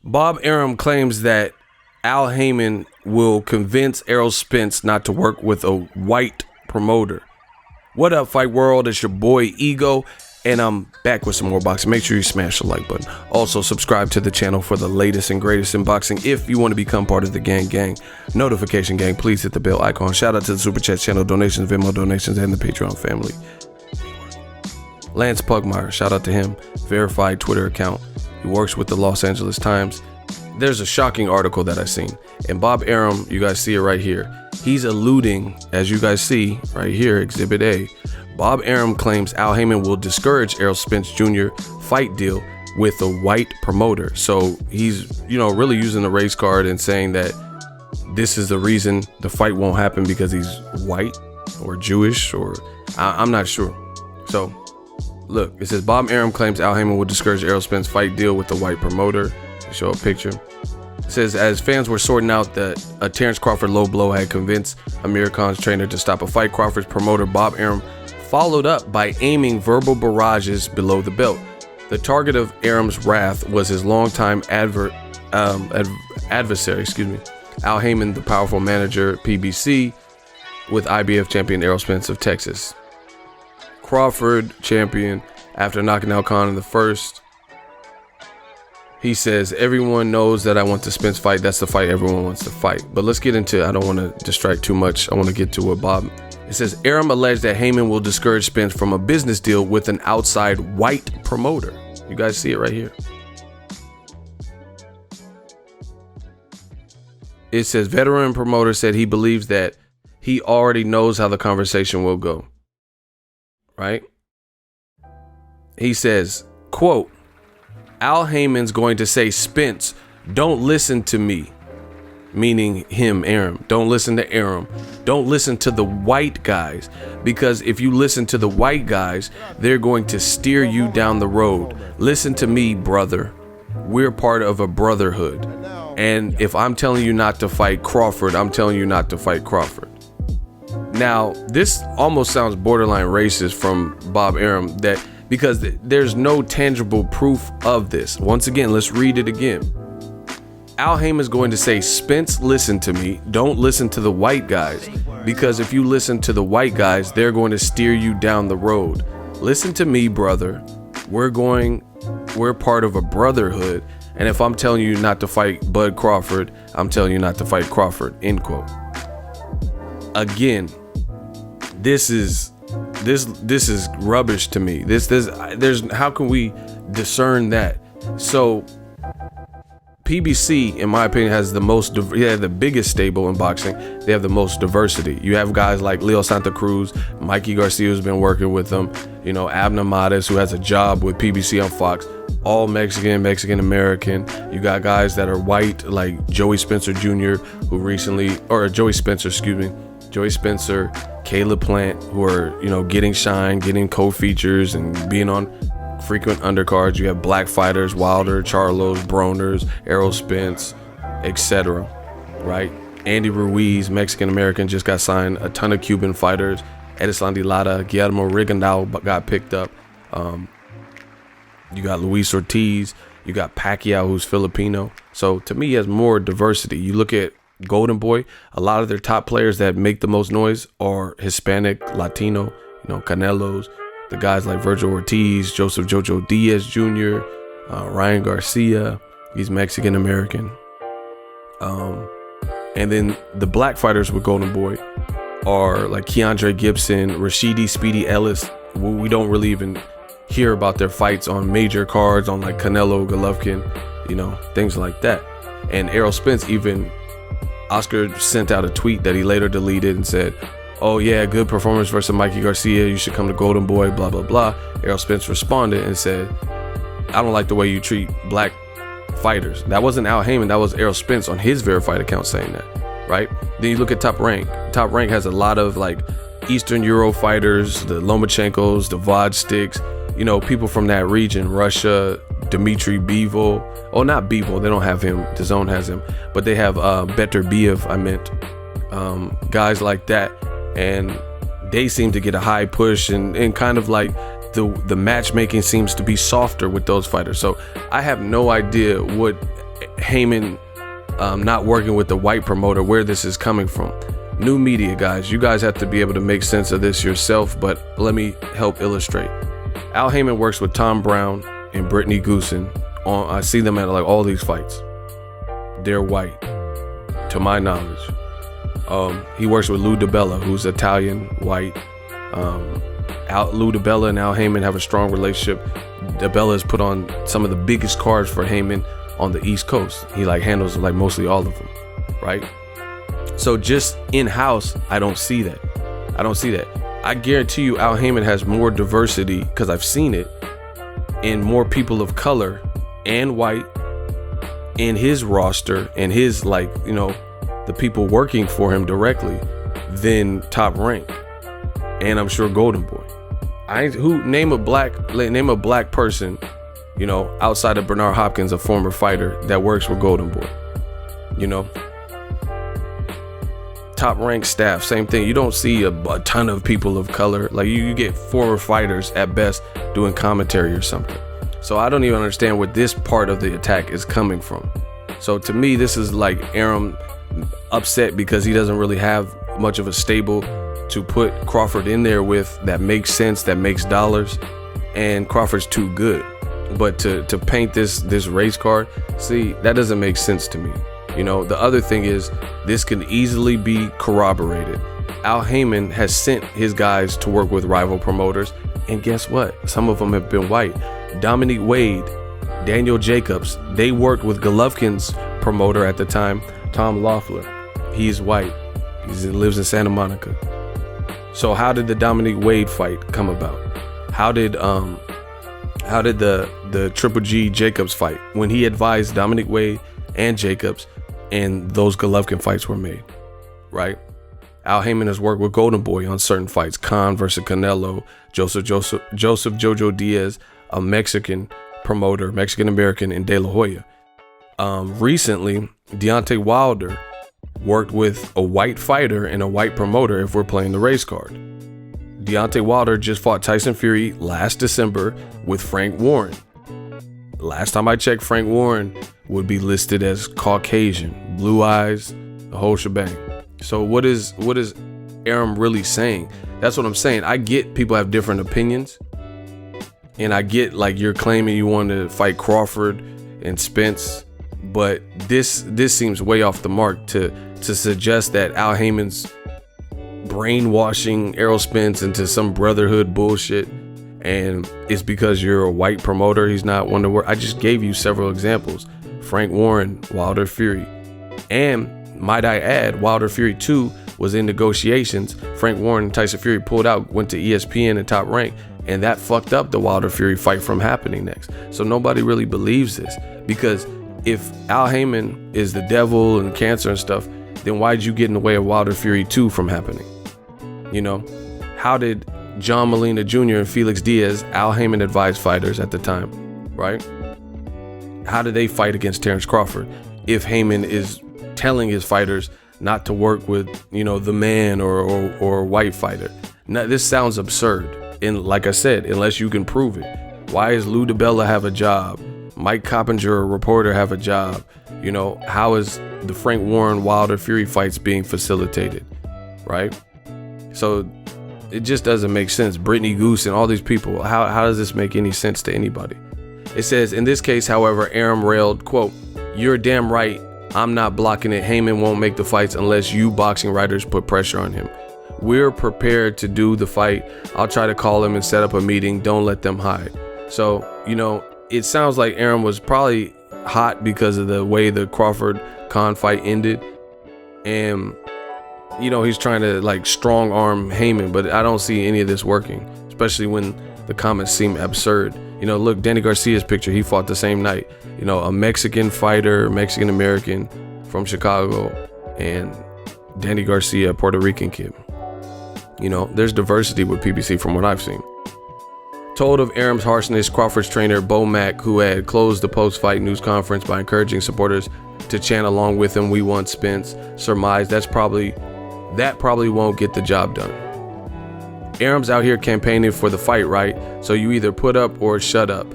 Bob Arum claims that Al Haymon will convince Errol Spence not to work with a white promoter. What up, Fight World? It's your boy Ego, and I'm back with some more boxing. Make sure you smash the like button. Also, subscribe to the channel for the latest and greatest in boxing. If you want to become part of the gang, notification gang, please hit the bell icon. Shout out to the Super Chat channel, donations, Venmo donations, and the Patreon family. Lance Pugmire, shout out to him. Verified Twitter account. He works with the Los Angeles Times. There's a shocking article that I've seen, and Bob Arum, you guys see it right here. He's alluding, as you guys see right here, Exhibit A. Bob Arum claims Al Haymon will discourage Errol Spence Jr. fight deal with a white promoter. So he's, really using the race card and saying that this is the reason the fight won't happen because he's white or Jewish, or I'm not sure. So look, it says Bob Arum claims Al Haymon will discourage Errol Spence fight deal with the white promoter. Show a picture. It says, as fans were sorting out that a Terence Crawford low blow had convinced Amir Khan's trainer to stop a fight, Crawford's promoter Bob Arum followed up by aiming verbal barrages below the belt. The target of Arum's wrath was his longtime adversary, Al Haymon, the powerful manager PBC, with IBF champion Errol Spence of Texas. Crawford champion after knocking out Khan in the first. He says, everyone knows that I want the Spence fight. That's the fight everyone wants to fight. But let's get into, I don't want to distract too much. I want to get to what Bob. It says, Arum alleged that Haymon will discourage Spence from a business deal with an outside white promoter. You guys see it right here. It says, veteran promoter said he believes that he already knows how the conversation will go. Right? He says, quote, Al Haymon's going to say, Spence, don't listen to me, meaning him, Arum. Don't listen to Arum. Don't listen to the white guys, because if you listen to the white guys, they're going to steer you down the road. Listen to me, brother. We're part of a brotherhood. And if I'm telling you not to fight Crawford, I'm telling you not to fight Crawford. Now, this almost sounds borderline racist from Bob Arum, that because there's no tangible proof of this. Once again, let's read it again. Al Haymon is going to say, Spence, listen to me. Don't listen to the white guys, because if you listen to the white guys, they're going to steer you down the road. Listen to me, brother. We're part of a brotherhood. And if I'm telling you not to fight Bud Crawford, I'm telling you not to fight Crawford, end quote. Again, this is rubbish to me. There's how can we discern that? So PBC, in my opinion, has the biggest stable in boxing. They have the most diversity. You have guys like Leo Santa Cruz, Mikey Garcia, who's been working with them, Abner Mares, who has a job with PBC on Fox, all Mexican American. You got guys that are white, like Joey Spencer, Caleb Plant, who are, getting shine, getting co-features and being on frequent undercards. You have black fighters, Wilder, Charlos, Broners, Errol Spence, etc. Right? Andy Ruiz, Mexican-American, just got signed. A ton of Cuban fighters. Edison Dilata, Guillermo Rigondeaux got picked up. You got Luis Ortiz. You got Pacquiao, who's Filipino. So to me, he has more diversity. You look at Golden Boy, a lot of their top players that make the most noise are Hispanic, Latino, Canelos, the guys like Virgil Ortiz, Joseph Jojo Diaz Jr., Ryan Garcia, he's Mexican American. And then the black fighters with Golden Boy are like Keandre Gibson, Rashidi Speedy Ellis. We don't really even hear about their fights on major cards, on like Canelo, Golovkin, things like that. And Errol Spence, even Oscar sent out a tweet that he later deleted and said, oh yeah, good performance versus Mikey Garcia, you should come to Golden Boy, blah blah blah. Errol Spence responded and said, I don't like the way you treat black fighters. That wasn't Al Haymon, that was Errol Spence on his verified account saying that, right? Then you look at Top Rank. Top Rank has a lot of like Eastern Euro fighters, the Lomachenkos, the Vodsticks, people from that region, Russia, Dmitry Bivol. Oh, not Bivol, they don't have him. DAZN has him. But they have Beterbiev, guys like that, and they seem to get a high push, and kind of like the matchmaking seems to be softer with those fighters. So I have no idea what Haymon not working with the white promoter, where this is coming from. New media, guys, you guys have to be able to make sense of this yourself, but let me help illustrate. Al Haymon works with Tom Brown and Brittany Goosen. I see them at like all these fights. They're white, to my knowledge. He works with Lou DiBella, who's Italian, white. Lou DiBella and Al Haymon have a strong relationship. DiBella has put on some of the biggest cards for Haymon on the East Coast. He like handles like mostly all of them, right? So just in-house, I don't see that. I guarantee you Al Haymon has more diversity, because I've seen it, in more people of color and white in his roster and his, like, you know, the people working for him directly than Top Rank, and I'm sure Golden Boy. Name a black person, you know, outside of Bernard Hopkins, a former fighter, that works with Golden Boy. You know, Top Rank staff, same thing. You don't see a ton of people of color. Like you get former fighters at best doing commentary or something. So I don't even understand where this part of the attack is coming from. So to me, this is like Arum upset because he doesn't really have much of a stable to put Crawford in there with that makes sense, that makes dollars, and Crawford's too good. But to paint this race card, see, that doesn't make sense to me. You know, the other thing is, this can easily be corroborated. Al Haymon has sent his guys to work with rival promoters, and guess what? Some of them have been white. Dominique Wade, Daniel Jacobs, they worked with Golovkin's promoter at the time, Tom Loeffler. He's white. He lives in Santa Monica. So how did the Dominique Wade fight come about? How did the Triple G Jacobs fight, when he advised Dominique Wade and Jacobs, and those Golovkin fights were made, right? Al Haymon has worked with Golden Boy on certain fights, Khan versus Canelo, Joseph Jojo Diaz, a Mexican promoter, Mexican American, in De La Hoya. Recently, Deontay Wilder worked with a white fighter and a white promoter, if we're playing the race card. Deontay Wilder just fought Tyson Fury last December with Frank Warren. Last time I checked, Frank Warren would be listed as Caucasian, blue eyes, the whole shebang. So what is Arum really saying? That's what I'm saying. I get people have different opinions, and I get like you're claiming you want to fight Crawford and Spence, but this seems way off the mark to suggest that Al Haymon's brainwashing Errol Spence into some brotherhood bullshit, and it's because you're a white promoter he's not one to work. I just gave you several examples. Frank Warren, Wilder Fury, and might I add, Wilder Fury 2 was in negotiations. Frank Warren and Tyson Fury pulled out, went to ESPN and Top Rank, and that fucked up the Wilder Fury fight from happening next. So nobody really believes this, because if Al Haymon is the devil and cancer and stuff, then why'd you get in the way of Wilder Fury 2 from happening? You know, how did John Molina Jr. and Felix Diaz, Al Haymon advised fighters at the time, right? How did they fight against Terence Crawford if Haymon is telling his fighters not to work with, you know, the man or a white fighter? Now, this sounds absurd. And like I said, unless you can prove it. Why is Lou DiBella have a job? Mike Coppinger, a reporter, have a job? You know, how is the Frank Warren Wilder Fury fights being facilitated, right? So it just doesn't make sense. Brittany Goose and all these people, how does this make any sense to anybody? It says, in this case, however, Arum railed, quote, "You're damn right. I'm not blocking it. Haymon won't make the fights unless you boxing writers put pressure on him. We're prepared to do the fight. I'll try to call him and set up a meeting. Don't let them hide." So, you know, it sounds like Arum was probably hot because of the way the Crawford Khan fight ended. And, you know, he's trying to like strong arm Haymon, but I don't see any of this working, especially when the comments seem absurd. You know, look, Danny Garcia's picture, he fought the same night. You know, a Mexican fighter, Mexican American from Chicago, and Danny Garcia, a Puerto Rican kid. You know, there's diversity with PBC from what I've seen. Told of Arum's harshness, Crawford's trainer Bo Mack, who had closed the post-fight news conference by encouraging supporters to chant along with him, "We want Spence," surmised that's probably that probably won't get the job done. Arum's out here campaigning for the fight, right? So you either put up or shut up.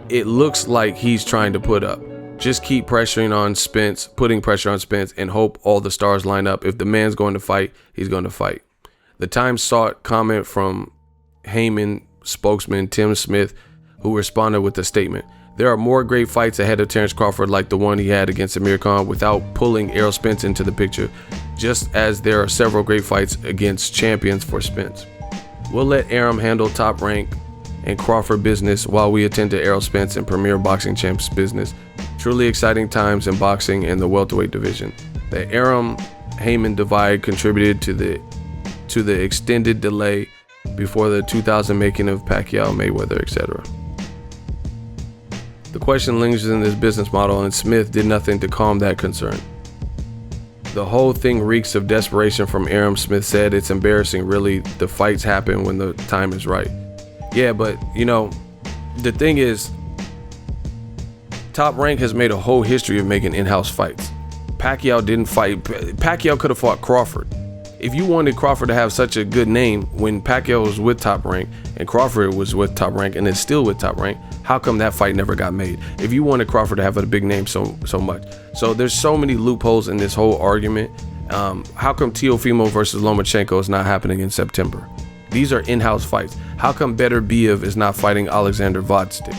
It looks like he's trying to put up. Just keep pressuring on Spence, putting pressure on Spence, and hope all the stars line up. If the man's going to fight, he's going to fight. The Times sought comment from Haymon spokesman Tim Smith, who responded with a statement. There are more great fights ahead of Terence Crawford, like the one he had against Amir Khan, without pulling Errol Spence into the picture, just as there are several great fights against champions for Spence. We'll let Arum handle Top Rank and Crawford business while we attend to Errol Spence and Premier Boxing Champs business. Truly exciting times in boxing and the welterweight division. The Arum-Haymon divide contributed to the extended delay before the 2000 making of Pacquiao, Mayweather, etc. The question lingers in this business model, and Smith did nothing to calm that concern. The whole thing reeks of desperation from Arum. Smith said, "It's embarrassing, really. The fights happen when the time is right." Yeah, but the thing is, Top Rank has made a whole history of making in-house fights. Pacquiao didn't fight. Pacquiao could have fought Crawford. If you wanted Crawford to have such a good name when Pacquiao was with Top Rank and Crawford was with Top Rank and is still with Top Rank, how come that fight never got made? If you wanted Crawford to have a big name so much. So there's so many loopholes in this whole argument. How come Teofimo versus Lomachenko is not happening in September? These are in-house fights. How come Better Biev is not fighting Alexander Vodstik?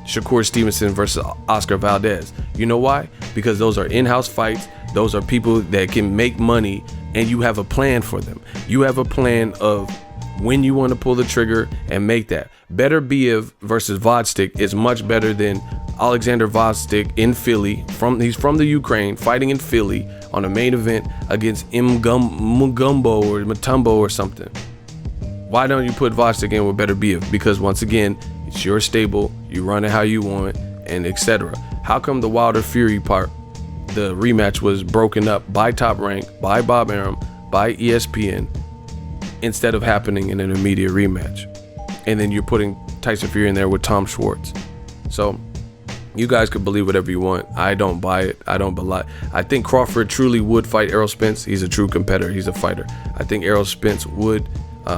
Shakur Stevenson versus Oscar Valdez. You know why? Because those are in-house fights. Those are people that can make money, and you have a plan for them. You have a plan of when you want to pull the trigger and make that. Better Biev versus Vodstik is much better than Alexander Vodstik in Philly. He's from the Ukraine, fighting in Philly on a main event against Mugumbo or Mutombo or something. Why don't you put Vodstik in with Better Biev? Because once again, it's your stable, you run it how you want, and etc. How come the Wilder Fury part, the rematch, was broken up by Top Rank, by Bob Arum, by ESPN, instead of happening in an immediate rematch? And then you're putting Tyson Fury in there with Tom Schwartz. So you guys could believe whatever you want. I don't buy it. I don't belie. I think Crawford truly would fight Errol Spence. He's a true competitor. He's a fighter. I think Errol Spence would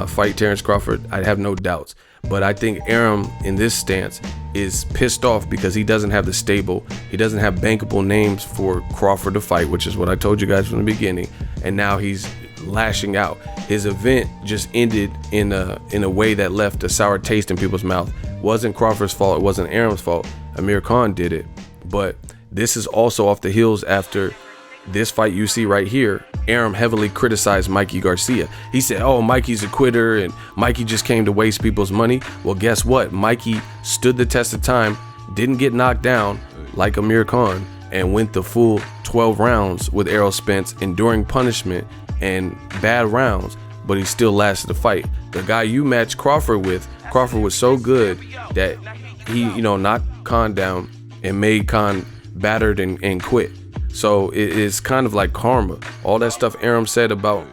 fight Terence Crawford. I have no doubts. But I think Arum in this stance is pissed off because he doesn't have the stable. He doesn't have bankable names for Crawford to fight, which is what I told you guys from the beginning. And now he's lashing out. His event just ended in a way that left a sour taste in people's mouth. Wasn't Crawford's fault. It wasn't Arum's fault. Amir Khan did it. But this is also off the heels after this fight you see right here. Arum heavily criticized Mikey Garcia. He said, "Oh, Mikey's a quitter and Mikey just came to waste people's money." Well, guess what? Mikey stood the test of time, didn't get knocked down like Amir Khan, and went the full 12 rounds with Errol Spence, enduring punishment and bad rounds, but he still lasted the fight. The guy you matched Crawford with, Crawford was so good that he, knocked Khan down and made Khan battered and quit. So it is kind of like karma. All that stuff Arum said about,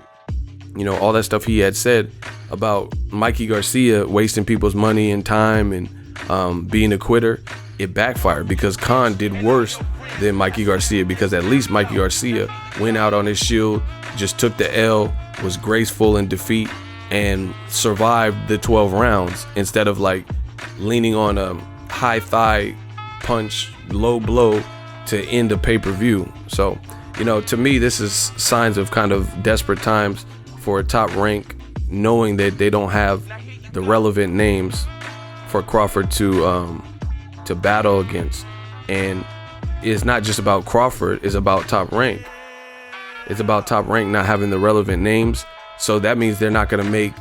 all that stuff he had said about Mikey Garcia wasting people's money and time and being a quitter, it backfired because Khan did worse than Mikey Garcia, because at least Mikey Garcia went out on his shield, just took the L, was graceful in defeat, and survived the 12 rounds instead of like leaning on a high thigh punch, low blow to end a pay-per-view. So, to me, this is signs of kind of desperate times for Top Rank, knowing that they don't have the relevant names for Crawford to battle against. And it's not just about Crawford, it's about Top Rank. It's about Top Rank not having the relevant names. So that means they're not going to make,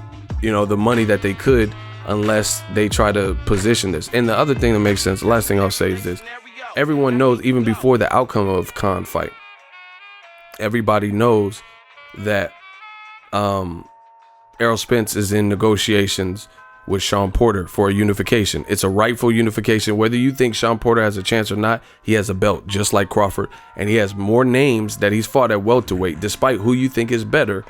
the money that they could unless they try to position this. And the other thing that makes sense, the last thing I'll say is this. Everyone knows, even before the outcome of Khan fight, everybody knows that Errol Spence is in negotiations with Sean Porter for a unification. It's a rightful unification. Whether you think Sean Porter has a chance or not, he has a belt just like Crawford, and he has more names that he's fought at welterweight, despite who you think is better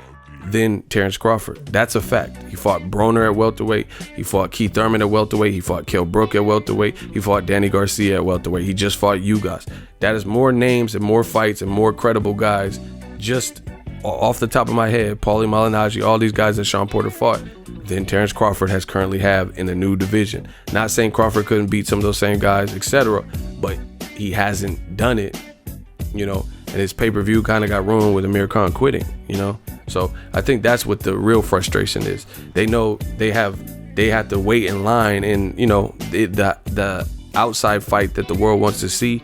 than Terence Crawford. That's a fact. He fought Broner at welterweight. He fought Keith Thurman at welterweight. He fought Kell Brook at welterweight. He fought Danny Garcia at welterweight. He just fought Ugas. That is more names and more fights and more credible guys just off the top of my head, Paulie Malignaggi, all these guys that Sean Porter fought, than Terence Crawford has currently have in the new division. Not saying Crawford couldn't beat some of those same guys, etc., but he hasn't done it, you know, and his pay-per-view kind of got ruined with Amir Khan quitting, you know. So I think that's what the real frustration is. They know they have to wait in line, and, you know, the outside fight that the world wants to see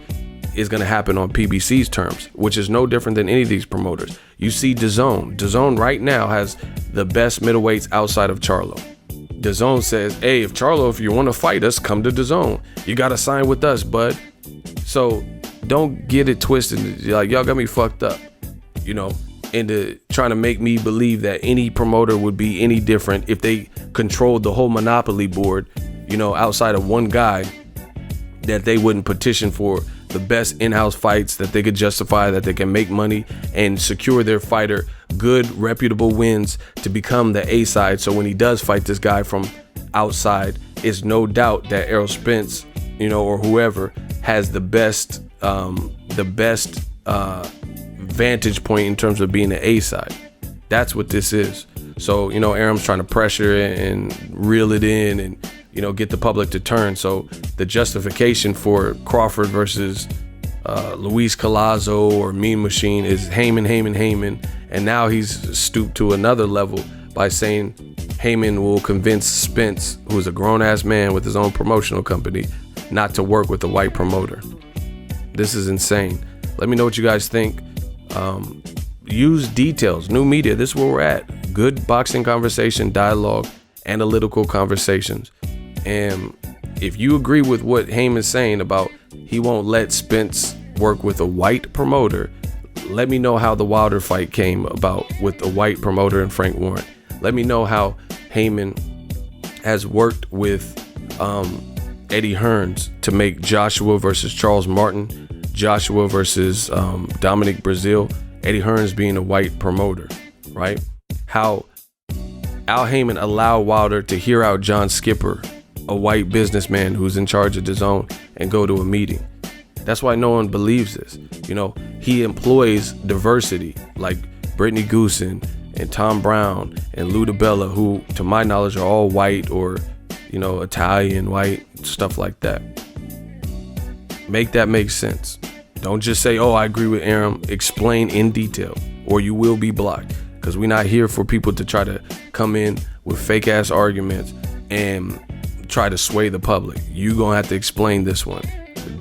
is going to happen on PBC's terms, which is no different than any of these promoters. You see DAZN. DAZN right now has the best middleweights outside of Charlo. DAZN says, hey, if you want to fight us, come to DAZN. You got to sign with us, bud. So don't get it twisted. Like, y'all got me fucked up, you know, into trying to make me believe that any promoter would be any different if they controlled the whole monopoly board, you know, outside of one guy, that they wouldn't petition for the best in-house fights, that they could justify, that they can make money and secure their fighter good, reputable wins to become the A side. So when he does fight this guy from outside, it's no doubt that Errol Spence, you know, or whoever has the best vantage point in terms of being the A side. That's what this is. So, you know, Arum's trying to pressure and reel it in and, you know, get the public to turn. So the justification for Crawford versus Luis Collazo or Mean Machine is Haymon. And now he's stooped to another level by saying Haymon will convince Spence, who's a grown-ass man with his own promotional company, not to work with a white promoter. This is insane. Let me know what you guys think. Use details, new media. This is where we're at. Good boxing conversation, dialogue, analytical conversations. And if you agree with what Haymon's saying about he won't let Spence work with a white promoter, let me know how the Wilder fight came about with a white promoter and Frank Warren. Let me know how Haymon has worked with Eddie Hearns to make Joshua versus Charles Martin, Joshua versus Dominic Breazeale, Eddie Hearns being a white promoter, right? How Al Haymon allowed Wilder to hear out John Skipper, a white businessman who's in charge of DAZN, and go to a meeting. That's why no one believes this. You know, he employs diversity like Brittany Goosen and Tom Brown and Lou DiBella, who to my knowledge are all white or, you know, Italian, white, stuff like that. Make that make sense. Don't just say, oh, I agree with Arum. Explain in detail or you will be blocked, because we're not here for people to try to come in with fake ass arguments and try to sway the public. You gonna have to explain this one,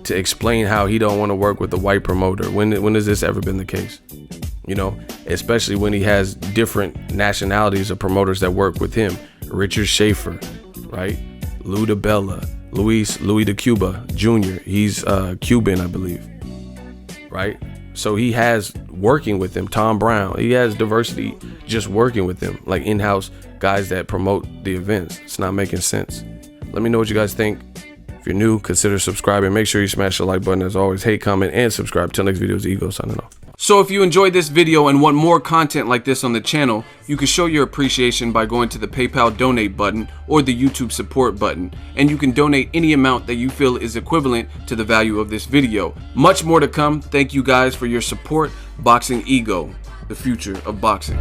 to explain how he don't want to work with a white promoter. When has this ever been the case? You know, especially when he has different nationalities of promoters that work with him. Richard Schaefer, right? Lou DiBella, Louis de Cuba Jr. He's Cuban, I believe, right? So he has working with him. Tom Brown, he has diversity just working with him, like in-house guys that promote the events. It's not making sense. Let me know what you guys think. If you're new, consider subscribing. Make sure you smash the like button. As always, hate, comment, and subscribe. Till next video, is Ego signing off. So if you enjoyed this video and want more content like this on the channel, you can show your appreciation by going to the PayPal donate button or the YouTube support button, and you can donate any amount that you feel is equivalent to the value of this video. Much more to come. Thank you guys for your support. Boxing Ego, the future of boxing.